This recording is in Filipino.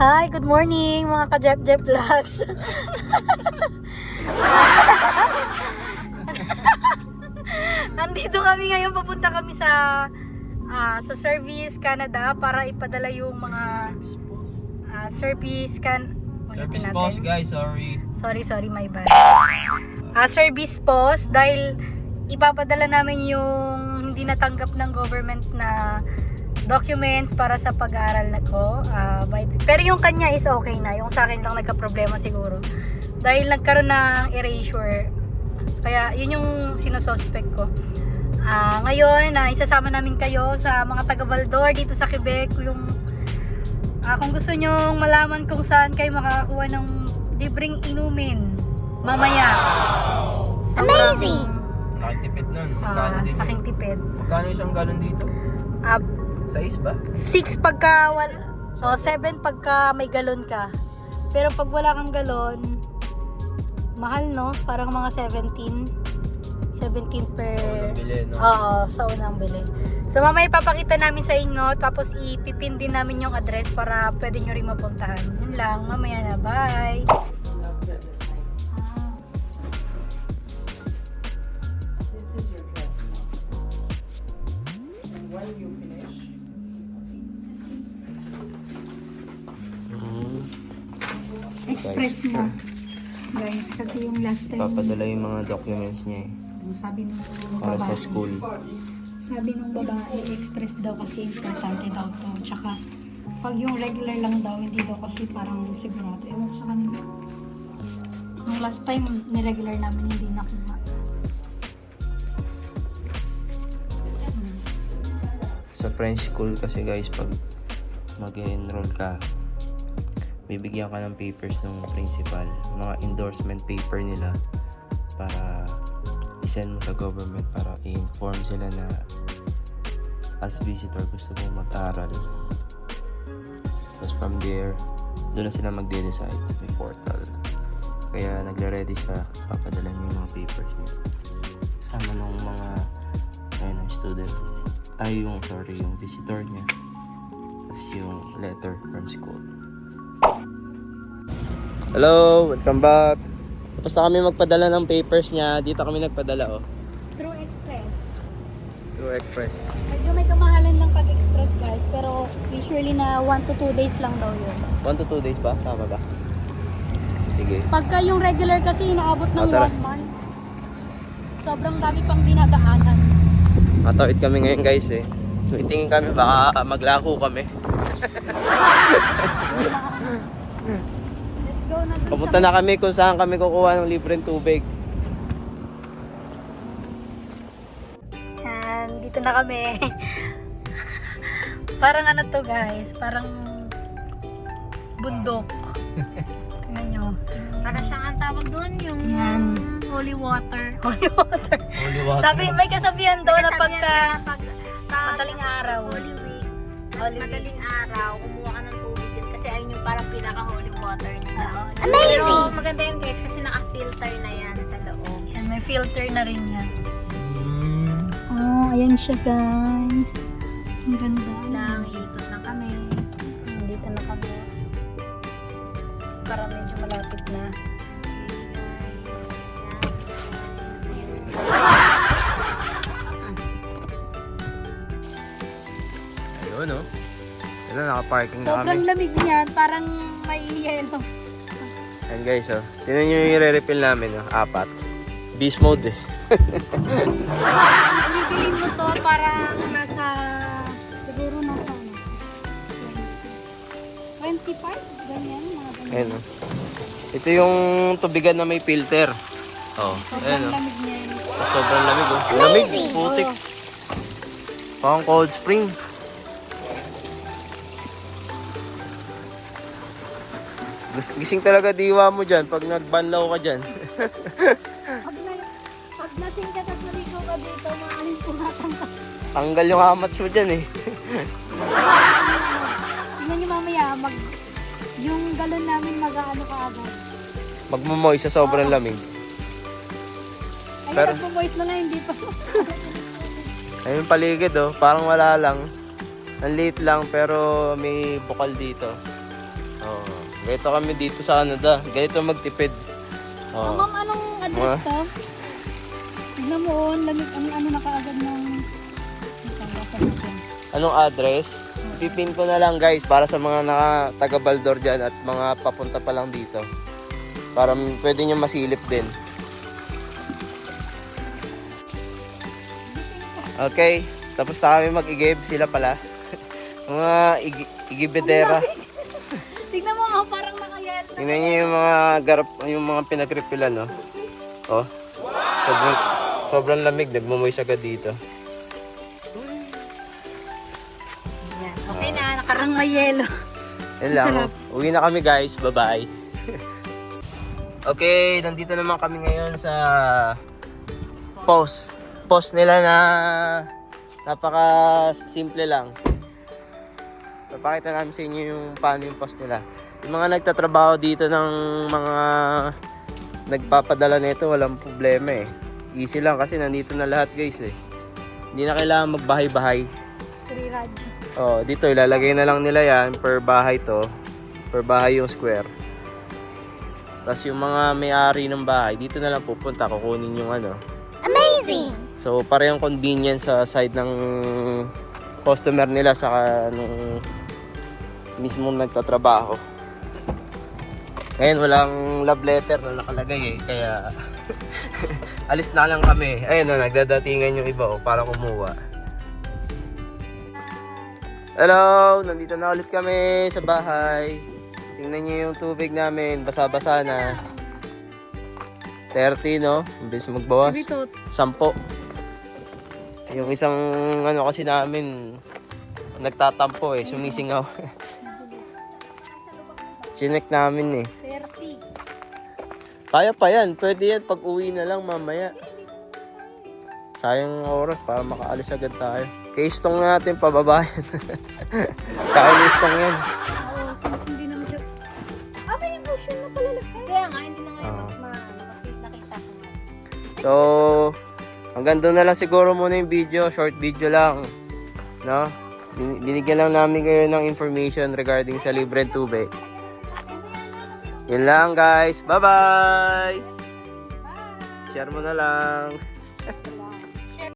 Hi, good morning mga ka-Jep Vlogs. Nandito kami ngayon, papunta kami sa Service Canada para ipadala yung mga service post guys, Sorry, my bad. Service post dahil ipapadala namin yung hindi natanggap ng government na documents para sa pag-aaral na ko. Pero yung kanya is okay na. Yung sa akin lang nagka-problema siguro. Dahil nagkaroon ng erasure. Kaya yun yung sinususpect ko. Ngayon, isasama namin kayo sa mga taga-Valdor dito sa Quebec. Kung gusto nyo malaman kung saan kayo makakakuha ng libreng inumin mamaya. Amazing! Laking tipid nun. Magkano din yun? Laking tipid. Magkano isang galon dito? 6 ba? 6 pagka 7 pagka may galon ka. Pero pag wala kang galon, mahal no? Parang mga 17 per... Unang bili, no? Oo, sa unang bili. So mamaya ipapakita namin sa inyo, tapos ipipin din namin yung address para pwede nyo rin mapuntahan. Yun lang, mamaya na. Bye! Express na. Guys, kasi yung last time, Papadala yung mga documents niya eh. sabi nung Para sa babae, school. sabi nung babae, express daw kasi importante daw to. Tsaka, pag yung regular lang daw, hindi daw kasi parang sigurado. Ewan ko sa kanila. Nung last time, niregular namin, hindi nakuha. Sa French school kasi guys, pag mag-enroll ka, bibigyan ka ng papers ng principal, mga endorsement paper nila para i-send mo sa government para i-inform sila na as visitor gusto mo mag-aral. Tapos from there, doon na sila magde-decide, may portal. Kaya nagre-ready siya, papadala niya yung mga papers niya. Sama nung mga student, yung visitor niya. Tapos yung letter from school. Hello, welcome back. Tapos na kami magpadala ng papers niya. Dito kami nagpadala, oh. Through Express. Through Express. Medyo may kamahalan lang pag Express guys, pero usually na 1 to 2 days lang daw yun. 1 to 2 days ba? Tama ba? Sige. Pagka yung regular kasi inaabot ng Tara. 1 month. Sobrang dami pang dinadaanan. Matawid kami ngayon guys eh. Tingin kami baka maglako kami. Let's go na dun Papunta na kami kung saan kami kukuha ng libreng tubig. Yan, dito na kami. Parang ano to guys, parang bundok. Tingnan nyo. Para siyang ang tawag doon, yung Yan. holy water. Holy water. Holy water. Sabi, may kasabihan daw na Sabi pagka yan, pag madaling araw. Holy week. Holy week. Madaling araw, kumuha ka ng tubig din kasi ayun yung parang pinaka-holy water niya. Amazing! Pero maganda yung guys kasi naka-filter na yan sa loob. Yan, may filter na rin yan. Oh, ayan siya guys. Ang ganda. Lang, ikot na kami. Dito na kami. Para medyo malapit na. Ayun oh. Ayun na, naka-parking na kami. Sobrang lamig niyan, parang may yelo. Ayan guys oh. Tignan nyo yung i-refill namin oh. 4. Beast mode eh. Bibilin mo to para nasa, siguro nasa 25, ganyan, mga ganyan. Ayan oh. Ito yung tubigan na may filter. Oh, ayan Sobrang oh. lamig niya yun. Sobrang lamig oh. Lamig, putik. Oo. Pang cold spring. Gising talaga diwa mo dyan pag nagbanlaw ka dyan. Pag lasing ka tapos naligo ka dito, maalis pumatang ka. Tanggal yung amats mo dyan eh. Tingnan niyo mamaya, yung galon namin mag-ano ka agad. Magmumoy sa sobrang lamig. Ay, Pero- nagpo-voice na nga, hindi pa. Ayun yung paligid oh, parang wala lang. Ang liit lang pero may bukal dito. Oh, ganito kami dito sa Canada. Ganito magtipid. Oh, Oh. ma'am, anong address to? Tignan mo, lamig, ano na kaagad ng... Anong address? Pipin ko na lang guys para sa mga taga Baldor dyan at mga papunta pa lang dito. Para pwede nyo masilip din. Okay, tapos na kami mag-igib. Sila pala. Mga igibedera. Tignan mo, oh, parang nakayat. Tingnan nyo yung mga garap, yung mga pinagripilan, no? Oh. Sobrang lamig. Nagmamoys agad dito. Yan, okay na, nakarang may yelo. Yan lang. Uwi na kami guys. Bye-bye. Okay, nandito naman kami ngayon sa post nila na napaka simple lang. Papakita namin sa inyo yung paano yung post nila. Yung mga nagtatrabaho dito ng mga nagpapadala nito, walang problema eh. Easy lang kasi nandito na lahat guys eh. Hindi na kailangan magbahay-bahay. Oh, dito ilalagay na lang nila yan per bahay to. Per bahay yung square. Tapos yung mga may-ari ng bahay, dito na lang pupunta, kukunin yung ano. Amazing! So, parehong convenience sa side ng customer nila sa nung mismong nagtatrabaho. Ngayon, walang love letter na nakalagay eh, kaya alis na lang kami. Ayun na, nagdadatingan yung iba para kumuha. Hello! Nandito na ulit kami sa bahay. Tingnan nyo yung tubig namin, basa-basa na. 30, no? Imbis magbawas. 10. Yung isang ano kasi namin, nagtatampo eh, sumisingaw. Chinek namin eh. 30. Kaya pa yan, pwede yan pag uwi na lang mamaya. Sayang oras para makaalis agad tayo. Kaya-istong natin pababayan. Kaya-istong yan. Oo, since hindi naman siya... Ah, may emotion na pala lahat. Kaya nga, hindi na ngayon nakita ko. So, hanggang doon na lang siguro muna yung video. Short video lang. No? Binigyan lang namin kayo ng information regarding sa libreng tubig. Yun lang guys. Bye-bye! Share mo na lang.